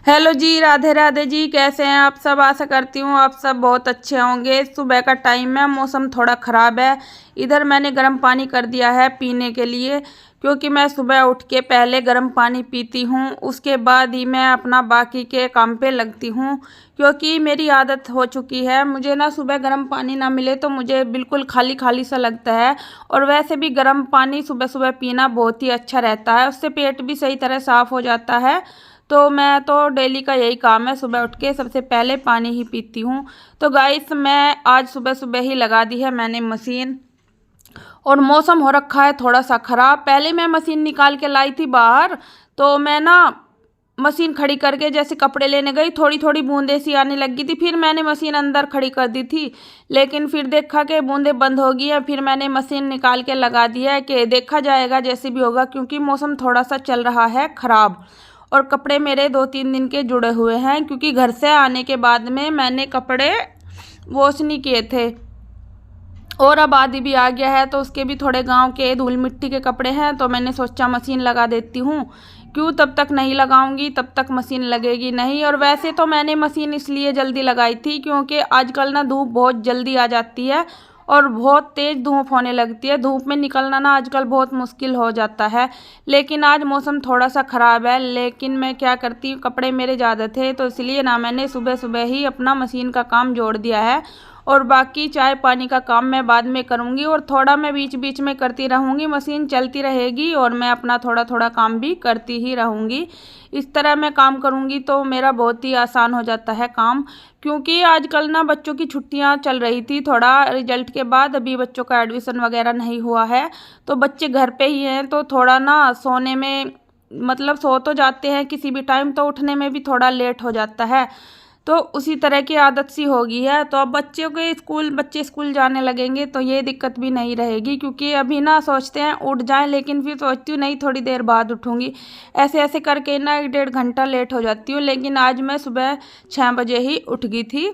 Hello जी, राधे राधे जी। कैसे हैं आप सब? आशा करती हूँ आप सब बहुत अच्छे होंगे। सुबह का टाइम है, मौसम थोड़ा ख़राब है। इधर मैंने गर्म पानी कर दिया है पीने के लिए, क्योंकि मैं सुबह उठ के पहले गर्म पानी पीती हूँ, उसके बाद ही मैं अपना बाकी के काम पे लगती हूँ। क्योंकि मेरी आदत हो चुकी है, मुझे ना सुबह गर्म पानी ना मिले तो मुझे बिल्कुल खाली खाली सा लगता है। और वैसे भी गर्म पानी सुबह सुबह पीना बहुत ही अच्छा रहता है, उससे पेट भी सही तरह साफ़ हो जाता है। तो मैं तो डेली का यही काम है, सुबह उठ के सबसे पहले पानी ही पीती हूँ। तो गाइस, मैं आज सुबह सुबह ही लगा दी है मैंने मशीन। और मौसम हो रखा है थोड़ा सा ख़राब। पहले मैं मशीन निकाल के लाई थी बाहर, तो मैं ना मशीन खड़ी करके जैसे कपड़े लेने गई, थोड़ी थोड़ी बूंदें सी आने लगी थी। फिर मैंने मशीन अंदर खड़ी कर दी थी, लेकिन फिर देखा कि बूंदें बंद हो गई हैं। फिर मैंने मशीन निकाल के लगा दिया है कि देखा जाएगा जैसे भी होगा, क्योंकि मौसम थोड़ा सा चल रहा है ख़राब। और कपड़े मेरे 2-3 दिन के जुड़े हुए हैं, क्योंकि घर से आने के बाद में मैंने कपड़े वॉश नहीं किए थे। और अब आदि भी आ गया है, तो उसके भी थोड़े गांव के धूल मिट्टी के कपड़े हैं, तो मैंने सोचा मशीन लगा देती हूँ। क्यों, तब तक नहीं लगाऊंगी तब तक मशीन लगेगी नहीं। और वैसे तो मैंने मशीन इसलिए जल्दी लगाई थी, क्योंकि आजकल ना धूप बहुत जल्दी आ जाती है और बहुत तेज़ धूप होने लगती है। धूप में निकलना ना आजकल बहुत मुश्किल हो जाता है। लेकिन आज मौसम थोड़ा सा ख़राब है, लेकिन मैं क्या करती हूँ, कपड़े मेरे ज़्यादा थे, तो इसलिए ना मैंने सुबह सुबह ही अपना मशीन का काम जोड़ दिया है। और बाकी चाय पानी का काम मैं बाद में करूँगी, और थोड़ा मैं बीच बीच में करती रहूँगी। मशीन चलती रहेगी और मैं अपना थोड़ा थोड़ा काम भी करती ही रहूँगी। इस तरह मैं काम करूँगी तो मेरा बहुत ही आसान हो जाता है काम। क्योंकि आजकल ना बच्चों की छुट्टियाँ चल रही थी, थोड़ा रिजल्ट के बाद अभी बच्चों का एडमिशन वगैरह नहीं हुआ है, तो बच्चे घर पे ही हैं, तो थोड़ा ना सोने में मतलब सो तो जाते हैं किसी भी टाइम, तो उठने में भी थोड़ा लेट हो जाता है। तो उसी तरह की आदत सी हो गई है। तो अब बच्चे स्कूल जाने लगेंगे तो ये दिक्कत भी नहीं रहेगी, क्योंकि अभी ना सोचते हैं उठ जाएं, लेकिन फिर सोचती हूँ नहीं, थोड़ी देर बाद उठूँगी। ऐसे ऐसे करके ना 1-1.5 घंटा लेट हो जाती हूँ। लेकिन आज मैं सुबह 6 बजे ही उठ गई थी,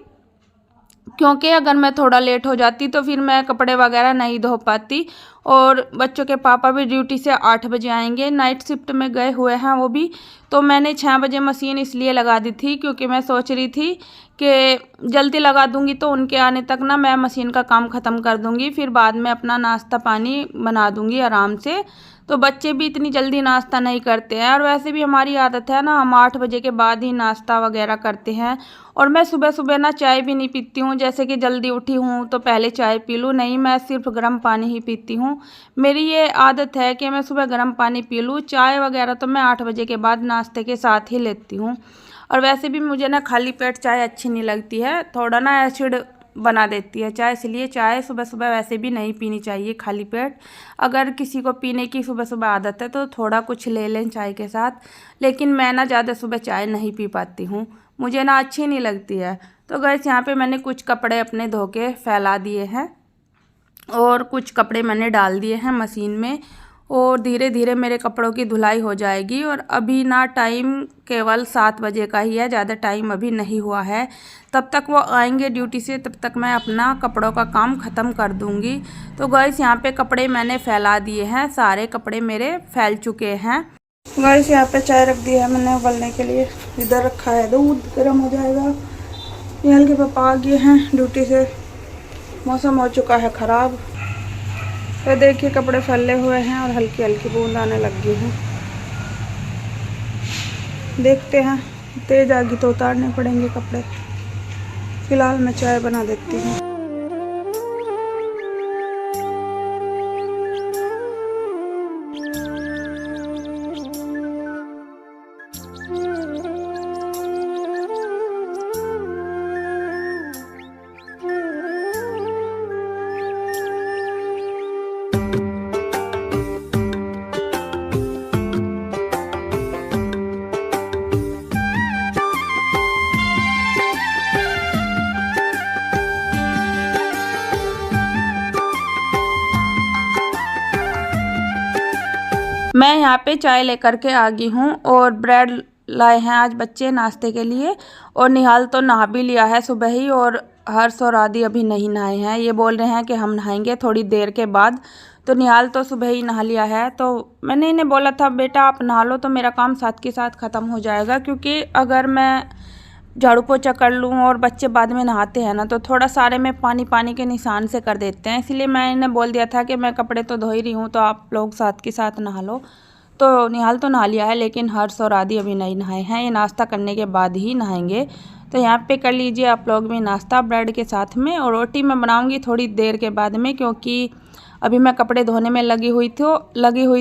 क्योंकि अगर मैं थोड़ा लेट हो जाती तो फिर मैं कपड़े वगैरह नहीं धो पाती। और बच्चों के पापा भी ड्यूटी से 8 बजे आएंगे, नाइट शिफ्ट में गए हुए हैं वो भी। तो मैंने 6 बजे मशीन इसलिए लगा दी थी, क्योंकि मैं सोच रही थी कि जल्दी लगा दूंगी तो उनके आने तक ना मैं मशीन का काम ख़त्म कर दूंगी, फिर बाद में अपना नाश्ता पानी बना दूंगी आराम से। तो बच्चे भी इतनी जल्दी नाश्ता नहीं करते हैं, और वैसे भी हमारी आदत है ना, हम 8 बजे के बाद ही नाश्ता वगैरह करते हैं। और मैं सुबह सुबह ना चाय भी नहीं पीती हूँ, जैसे कि जल्दी उठी हूँ तो पहले चाय पी लूँ, नहीं, मैं सिर्फ गर्म पानी ही पीती हूँ। मेरी ये आदत है कि मैं सुबह गर्म पानी पी लूँ, चाय वगैरह तो मैं 8 बजे के बाद नाश्ते के साथ ही लेती हूँ। और वैसे भी मुझे ना खाली पेट चाय अच्छी नहीं लगती है, थोड़ा ना एसिड बना देती है चाय, इसलिए चाय सुबह सुबह वैसे भी नहीं पीनी चाहिए खाली पेट। अगर किसी को पीने की सुबह सुबह आदत है तो थोड़ा कुछ ले लें चाय के साथ, लेकिन मैं ना ज़्यादा सुबह चाय नहीं पी पाती हूँ, मुझे ना अच्छी नहीं लगती है। तो गैस, यहाँ पे मैंने कुछ कपड़े अपने धो के फैला दिए हैं, और कुछ कपड़े मैंने डाल दिए हैं मशीन में, और धीरे धीरे मेरे कपड़ों की धुलाई हो जाएगी। और अभी ना टाइम केवल 7 बजे का ही है, ज़्यादा टाइम अभी नहीं हुआ है। तब तक वो आएंगे ड्यूटी से, तब तक मैं अपना कपड़ों का काम ख़त्म कर दूंगी। तो गाइस, यहाँ पे कपड़े मैंने फैला दिए हैं, सारे कपड़े मेरे फैल चुके हैं। गाइस, यहाँ पे चाय रख दी है मैंने उबलने के लिए, इधर रखा है दूध, गर्म हो जाएगा। ये हल्के पापा आ गए हैं ड्यूटी से, मौसम हो चुका है ख़राब। तो देखिए कपड़े फैले हुए हैं और हल्की हल्की बूंद आने लग गई हैं। देखते हैं, तेज आ गई तो उतारने पड़ेंगे कपड़े। फिलहाल मैं चाय बना देती हूँ। मैं यहाँ पे चाय लेकर के आ गई हूँ, और ब्रेड लाए हैं आज बच्चे नाश्ते के लिए। और निहाल तो नहा भी लिया है सुबह ही, और हर्ष और आदि अभी नहीं नहाए हैं, ये बोल रहे हैं कि हम नहाएंगे थोड़ी देर के बाद। तो निहाल तो सुबह ही नहा लिया है। तो मैंने इन्हें बोला था बेटा आप नहा लो तो मेरा काम साथ के साथ ख़त्म हो जाएगा, क्योंकि अगर मैं झाड़ू पोछा कर लूँ और बच्चे बाद में नहाते हैं ना तो थोड़ा सारे में पानी पानी के निशान से कर देते हैं। इसलिए मैं इन्हें बोल दिया था कि मैं कपड़े तो धो ही रही हूँ तो आप लोग साथ के साथ नहा लो। तो निहाल तो नहा लिया है, लेकिन हर्ष और आदि अभी नहीं नहाए हैं, ये नाश्ता करने के बाद ही नहाएंगे। तो यहाँ पे कर लीजिए आप लोग भी नाश्ता ब्रेड के साथ में, और रोटी मैं बनाऊँगी थोड़ी देर के बाद में, क्योंकि अभी मैं कपड़े धोने में लगी हुई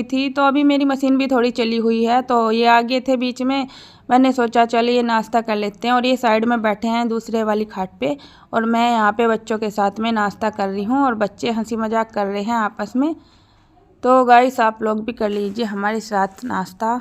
थी। तो अभी मेरी मशीन भी थोड़ी चली हुई है, तो ये आगे थे बीच में, मैंने सोचा चलिए नाश्ता कर लेते हैं। और ये साइड में बैठे हैं दूसरे वाली खाट पे, और मैं यहाँ पे बच्चों के साथ में नाश्ता कर रही हूँ, और बच्चे हंसी मजाक कर रहे हैं आपस में। तो गाइस आप लोग भी कर लीजिए हमारे साथ नाश्ता।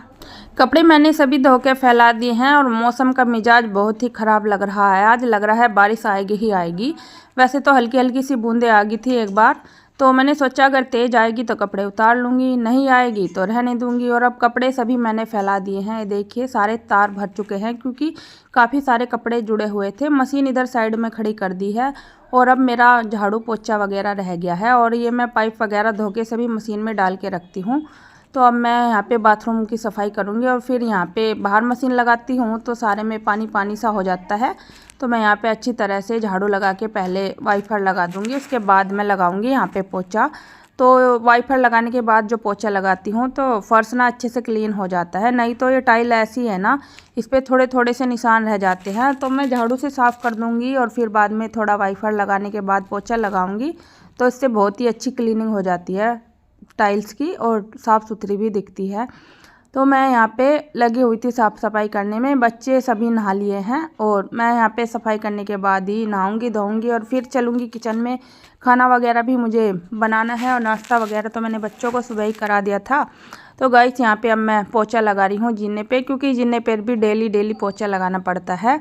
कपड़े मैंने सभी धो के फैला दिए हैं, और मौसम का मिजाज बहुत ही ख़राब लग रहा है। आज लग रहा है बारिश आएगी ही आएगी। वैसे तो हल्की हल्की सी बूंदें आ गई थी एक बार, तो मैंने सोचा अगर तेज़ आएगी तो कपड़े उतार लूँगी, नहीं आएगी तो रहने दूँगी। और अब कपड़े सभी मैंने फैला दिए हैं, देखिए सारे तार भर चुके हैं, क्योंकि काफ़ी सारे कपड़े जुड़े हुए थे। मशीन इधर साइड में खड़ी कर दी है, और अब मेरा झाड़ू पोछा वगैरह रह गया है, और ये मैं पाइप वगैरह धो के सभी मशीन में डाल के रखती हूँ। तो अब मैं यहाँ पे बाथरूम की सफाई करूँगी, और फिर यहाँ पे बाहर मशीन लगाती हूँ तो सारे में पानी पानी सा हो जाता है। तो मैं यहाँ पे अच्छी तरह से झाड़ू लगा के पहले वाइपर लगा दूँगी, उसके बाद मैं लगाऊँगी यहाँ पे पोछा। तो वाइपर लगाने के बाद जो पोछा लगाती हूँ तो फर्श ना अच्छे से क्लीन हो जाता है, नहीं तो ये टाइल ऐसी है ना, इस पर थोड़े थोड़े से निशान रह जाते हैं। तो मैं झाड़ू से साफ़ कर दूँगी, और फिर बाद में थोड़ा वाइपर लगाने के बाद पोछा लगाऊँगी, तो इससे बहुत ही अच्छी क्लीनिंग हो जाती है टाइल्स की, और साफ़ सुथरी भी दिखती है। तो मैं यहाँ पे लगी हुई थी साफ़ सफाई करने में, बच्चे सभी नहा लिए हैं, और मैं यहाँ पे सफाई करने के बाद ही नहाऊंगी धोऊंगी, और फिर चलूँगी किचन में। खाना वगैरह भी मुझे बनाना है, और नाश्ता वगैरह तो मैंने बच्चों को सुबह ही करा दिया था। तो गाइस यहाँ पे अब मैं पोछा लगा रही हूँ जीने पे, क्योंकि जीने पर भी डेली पोछा लगाना पड़ता है।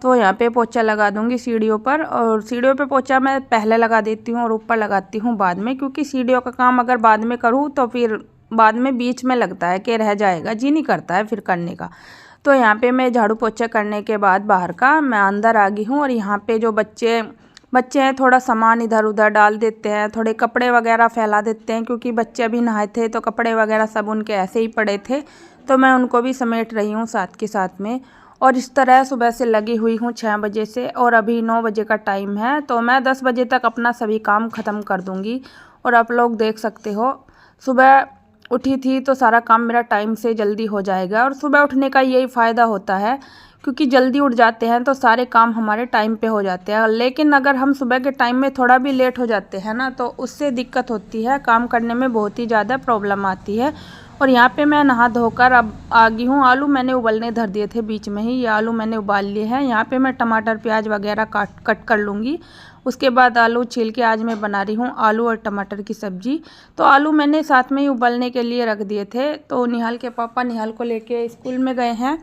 तो यहाँ पे पोछा लगा दूँगी सीढ़ियों पर, और सीढ़ियों पे पोछा मैं पहले लगा देती हूँ और ऊपर लगाती हूँ बाद में, क्योंकि सीढ़ियों का काम अगर बाद में करूँ तो फिर बाद में बीच में लगता है कि रह जाएगा, जी नहीं करता है फिर करने का। तो यहाँ पे मैं झाड़ू पोछा करने के बाद बाहर का मैं अंदर आ गई हूँ, और यहाँ पे जो बच्चे हैं थोड़ा सामान इधर उधर डाल देते हैं, थोड़े कपड़े वगैरह फैला देते हैं, क्योंकि बच्चे अभी नहाए थे तो कपड़े वगैरह सब उनके ऐसे ही पड़े थे। तो मैं उनको भी समेट रही हूँ साथ के साथ में। और इस तरह सुबह से लगी हुई हूँ 6 बजे से, और अभी 9 बजे का टाइम है, तो मैं 10 बजे तक अपना सभी काम ख़त्म कर दूँगी। और आप लोग देख सकते हो सुबह उठी थी तो सारा काम मेरा टाइम से जल्दी हो जाएगा, और सुबह उठने का यही फ़ायदा होता है, क्योंकि जल्दी उठ जाते हैं तो सारे काम हमारे टाइम पे हो जाते हैं। लेकिन अगर हम सुबह के टाइम में थोड़ा भी लेट हो जाते हैं ना तो उससे दिक्कत होती है, काम करने में बहुत ही ज़्यादा प्रॉब्लम आती है। और यहाँ पे मैं नहा धोकर अब आ गई हूँ। आलू मैंने उबलने धर दिए थे बीच में ही, ये आलू मैंने उबाल लिए हैं। यहाँ पे मैं टमाटर प्याज वगैरह कट कर लूँगी, उसके बाद आलू छील के आज मैं बना रही हूँ आलू और टमाटर की सब्ज़ी। तो आलू मैंने साथ में ही उबलने के लिए रख दिए थे। तो निहाल के पापा निहाल को लेके स्कूल में गए हैं,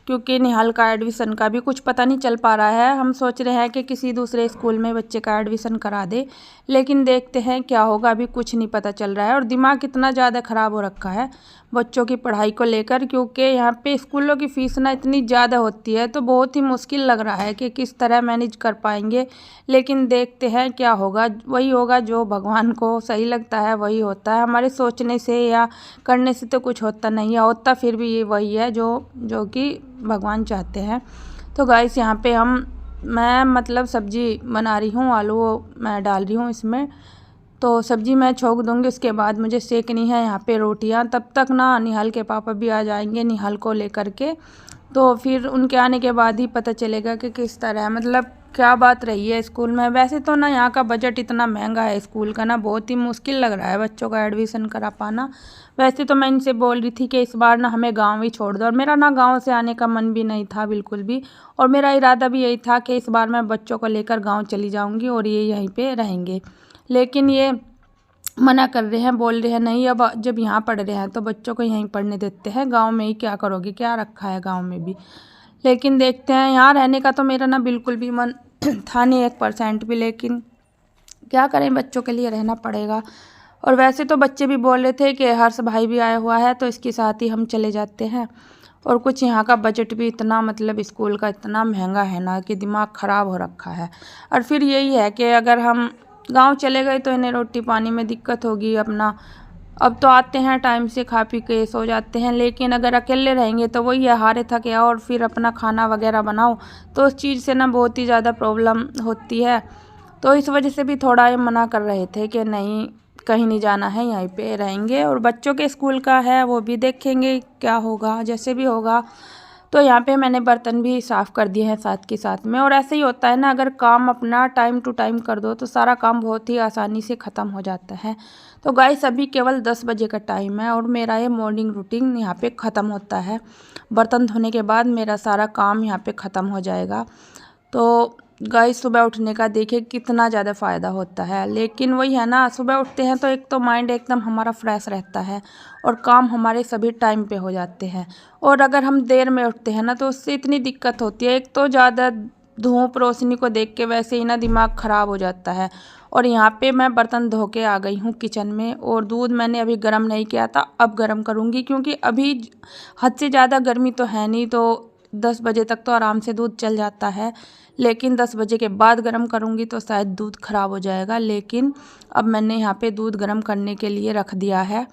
क्योंकि निहाल का एडमिशन का भी कुछ पता नहीं चल पा रहा है। हम सोच रहे हैं कि किसी दूसरे स्कूल में बच्चे का एडमिशन करा दे, लेकिन देखते हैं क्या होगा, अभी कुछ नहीं पता चल रहा है। और दिमाग इतना ज़्यादा ख़राब हो रखा है बच्चों की पढ़ाई को लेकर, क्योंकि यहाँ पे स्कूलों की फ़ीस ना इतनी ज़्यादा होती है, तो बहुत ही मुश्किल लग रहा है कि किस तरह मैनेज कर पाएंगे। लेकिन देखते हैं क्या होगा, वही होगा जो भगवान को सही लगता है वही होता है। हमारे सोचने से या करने से तो कुछ होता नहीं है, होता फिर भी ये वही है जो कि भगवान चाहते हैं। तो गाइस यहाँ पे मैं मतलब सब्ज़ी बना रही हूँ, आलू मैं डाल रही हूँ इसमें। तो सब्ज़ी मैं छोंक दूँगी, उसके बाद मुझे सेकनी है यहाँ पे रोटियाँ। तब तक ना निहाल के पापा भी आ जाएंगे निहाल को लेकर के, तो फिर उनके आने के बाद ही पता चलेगा कि किस तरह मतलब क्या बात रही है स्कूल में। वैसे तो ना यहाँ का बजट इतना महंगा है स्कूल का, ना बहुत ही मुश्किल लग रहा है बच्चों का एडमिशन करा पाना। वैसे तो मैं इनसे बोल रही थी कि इस बार ना हमें गांव ही छोड़ दो, और मेरा ना गांव से आने का मन भी नहीं था बिल्कुल भी, और मेरा इरादा भी यही था कि इस बार मैं बच्चों को लेकर गाँव चली जाऊँगी और ये यहीं पर रहेंगे। लेकिन ये मना कर रहे हैं, बोल रहे हैं नहीं, अब जब यहाँ पढ़ रहे हैं तो बच्चों को यहीं पढ़ने देते हैं, गांव में ही क्या करोगे, क्या रखा है गांव में भी। लेकिन देखते हैं, यहाँ रहने का तो मेरा ना बिल्कुल भी मन था नहीं 1% भी, लेकिन क्या करें बच्चों के लिए रहना पड़ेगा। और वैसे तो बच्चे भी बोल रहे थे कि हर्ष भाई भी आया हुआ है तो इसके साथ ही हम चले जाते हैं। और कुछ यहाँ का बजट भी इतना मतलब स्कूल का इतना महंगा है ना कि दिमाग ख़राब हो रखा है। और फिर यही है कि अगर हम गांव चले गए तो इन्हें रोटी पानी में दिक्कत होगी अपना। अब तो आते हैं टाइम से खा पी के सो जाते हैं, लेकिन अगर अकेले रहेंगे तो वही है, हारे थके आओ और फिर अपना खाना वगैरह बनाओ, तो उस चीज़ से ना बहुत ही ज़्यादा प्रॉब्लम होती है। तो इस वजह से भी थोड़ा ये मना कर रहे थे कि नहीं कहीं नहीं जाना है, यहीं पे रहेंगे। और बच्चों के स्कूल का है वो भी देखेंगे क्या होगा, जैसे भी होगा। तो यहाँ पे मैंने बर्तन भी साफ़ कर दिए हैं साथ के साथ में। और ऐसे ही होता है ना, अगर काम अपना टाइम टू टाइम कर दो तो सारा काम बहुत ही आसानी से ख़त्म हो जाता है। तो गाइस अभी केवल 10 बजे का टाइम है और मेरा ये मॉर्निंग रूटीन यहाँ पे ख़त्म होता है। बर्तन धोने के बाद मेरा सारा काम यहाँ पे ख़त्म हो जाएगा। तो गाइस सुबह उठने का देखिए कितना ज़्यादा फ़ायदा होता है। लेकिन वही है ना, सुबह उठते हैं तो एक तो माइंड एकदम हमारा फ्रेश रहता है और काम हमारे सभी टाइम पे हो जाते हैं। और अगर हम देर में उठते हैं ना तो उससे इतनी दिक्कत होती है, एक तो ज़्यादा धूप रोशनी को देख के वैसे ही ना दिमाग ख़राब हो जाता है। और यहाँ पे मैं बर्तन धो के आ गई हूँ किचन में, और दूध मैंने अभी गर्म नहीं किया था, अब गर्म करूँगी क्योंकि अभी हद से ज़्यादा गर्मी तो है नहीं। तो 10 बजे तक तो आराम से दूध चल जाता है, लेकिन 10 बजे के बाद गर्म करूँगी तो शायद दूध ख़राब हो जाएगा। लेकिन अब मैंने यहाँ पे दूध गर्म करने के लिए रख दिया है।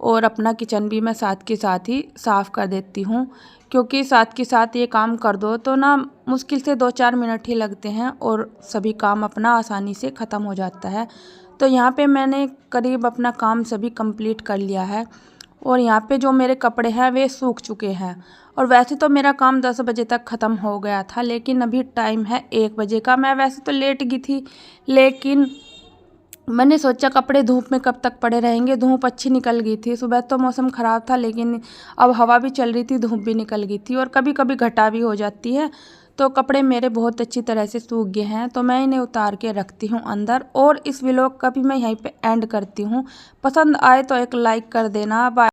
और अपना किचन भी मैं साथ के साथ ही साफ़ कर देती हूँ, क्योंकि साथ के साथ ये काम कर दो तो ना मुश्किल से 2-4 मिनट ही लगते हैं और सभी काम अपना आसानी से ख़त्म हो जाता है। तो यहाँ पे मैंने करीब अपना काम सभी कंप्लीट कर लिया है। और यहाँ पे जो मेरे कपड़े हैं वे सूख चुके हैं। और वैसे तो मेरा काम 10 बजे तक ख़त्म हो गया था, लेकिन अभी टाइम है 1 बजे का। मैं वैसे तो लेट गई थी, लेकिन मैंने सोचा कपड़े धूप में कब तक पड़े रहेंगे। धूप अच्छी निकल गई थी, सुबह तो मौसम ख़राब था लेकिन अब हवा भी चल रही थी, धूप भी निकल गई थी और कभी कभी घटा भी हो जाती है। तो कपड़े मेरे बहुत अच्छी तरह से सूख गए हैं, तो मैं इन्हें उतार के रखती हूँ अंदर। और इस व्लॉग का भी मैं यहीं पे एंड करती हूँ। पसंद आए तो एक लाइक कर देना। बाय।